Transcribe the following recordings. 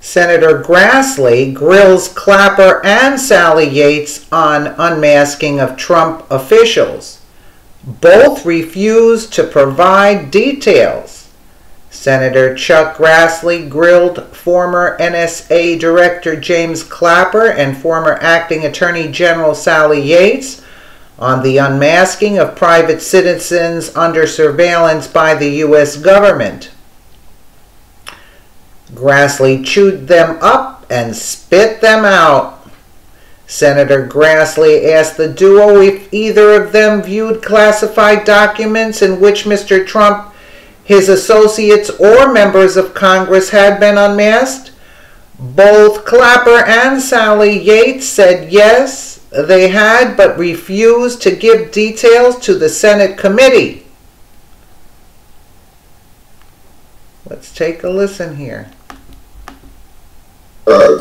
Senator Grassley grills Clapper and Sally Yates on unmasking of Trump officials. Both refuse to provide details. Senator Chuck Grassley grilled former NSA Director James Clapper and former Acting Attorney General Sally Yates on the unmasking of private citizens under surveillance by the U.S. government. Grassley chewed them up and spit them out. Senator Grassley asked the duo if either of them viewed classified documents in which Mr. Trump, his associates, or members of Congress had been unmasked. Both Clapper and Sally Yates said yes, they had, but refused to give details to the Senate committee. Let's take a listen here.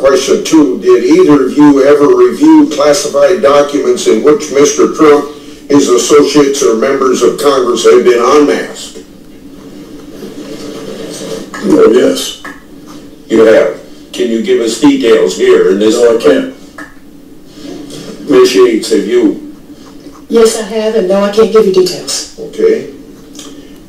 Question 2, did either of you ever review classified documents in which Mr. Trump, his associates, or members of Congress had been unmasked? Oh, yes. You have. Can you give us details here in this? No, I can't. Ms. Yates, have you? Yes, I have, and no, I can't give you details. Okay.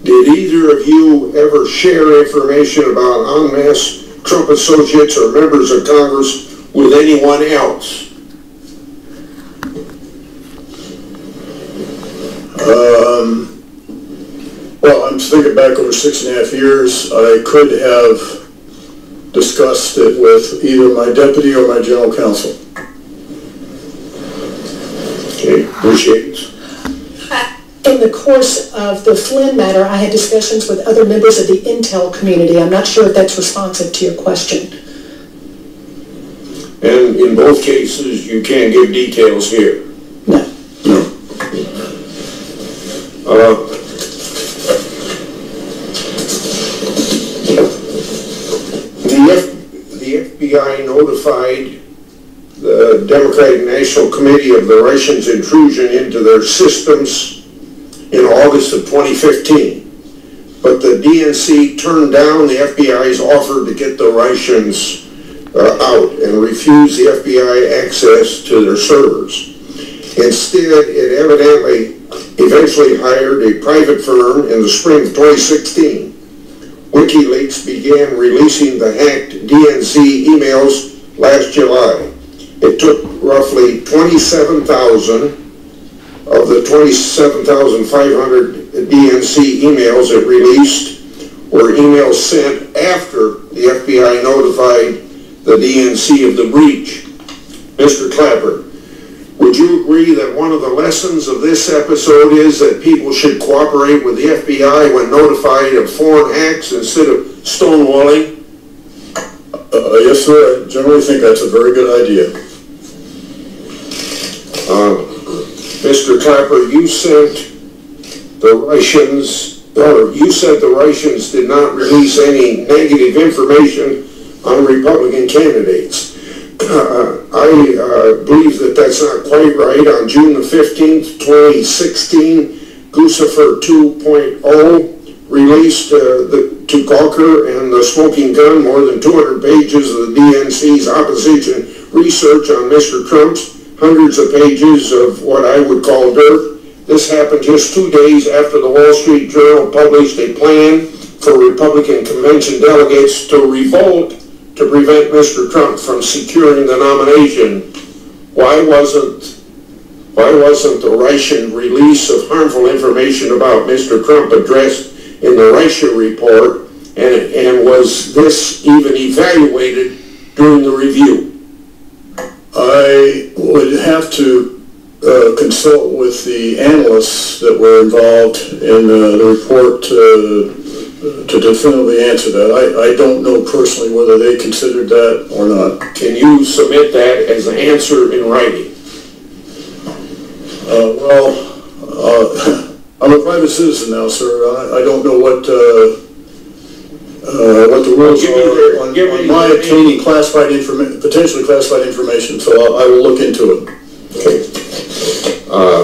Did either of you ever share information about unmasked Trump associates or members of Congress with anyone else? Well, I'm thinking back over 6.5 years. I could have discussed it with either my deputy or my general counsel. Okay, appreciate it. In the course of the Flynn matter, I had discussions with other members of the intel community. I'm not sure if that's responsive to your question. And in both cases, you can't give details here? No. No. The FBI notified the Democratic National Committee of the Russians' intrusion into their systems in August of 2015. But the DNC turned down the FBI's offer to get the Russians out and refused the FBI access to their servers. Instead, it eventually hired a private firm in the spring of 2016. WikiLeaks began releasing the hacked DNC emails last July. It took roughly 27,000 of the 27,500 DNC emails it released were emails sent after the FBI notified the DNC of the breach. Mr. Clapper, would you agree that one of the lessons of this episode is that people should cooperate with the FBI when notified of foreign hacks instead of stonewalling? Yes, sir. I generally think that's a very good idea. Mr. Clapper, you said the Russians did not release any negative information on Republican candidates. I believe that that's not quite right. On June the 15th, 2016, Lucifer 2.0 released to Gawker and the Smoking Gun more than 200 pages of the DNC's opposition research on Mr. Trump's, hundreds of pages of what I would call dirt. This happened just 2 days after the Wall Street Journal published a plan for Republican convention delegates to revolt to prevent Mr. Trump from securing the nomination. Why wasn't the Russian release of harmful information about Mr. Trump addressed in the Russia report, and was this even evaluated during the review? I would have to consult with the analysts that were involved in the report to definitively answer that. I don't know personally whether they considered that or not. Can you submit that as an answer in writing? I'm a private citizen now, sir. I don't know what the rules are on my obtaining classified potentially classified information, so I will look into it. Okay.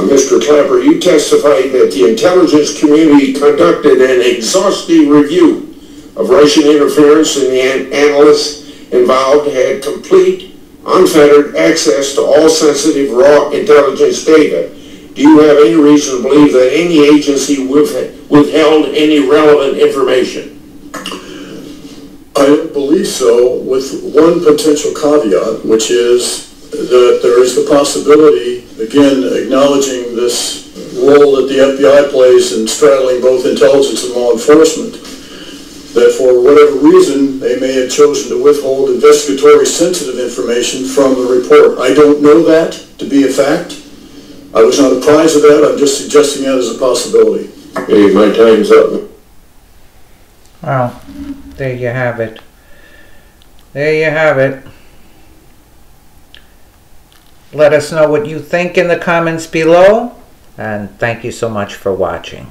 Mr. Clapper, you testified that the intelligence community conducted an exhaustive review of Russian interference in the analysts involved had complete, unfettered access to all sensitive raw intelligence data. Do you have any reason to believe that any agency withheld any relevant information? I don't believe so, with one potential caveat, which is that there is the possibility, again, acknowledging this role that the FBI plays in straddling both intelligence and law enforcement, that for whatever reason they may have chosen to withhold investigatory sensitive information from the report. I don't know that to be a fact. I was not apprised of that. I'm just suggesting that as a possibility. Okay, my time's up. Well, there you have it. There you have it. Let us know what you think in the comments below, and thank you so much for watching.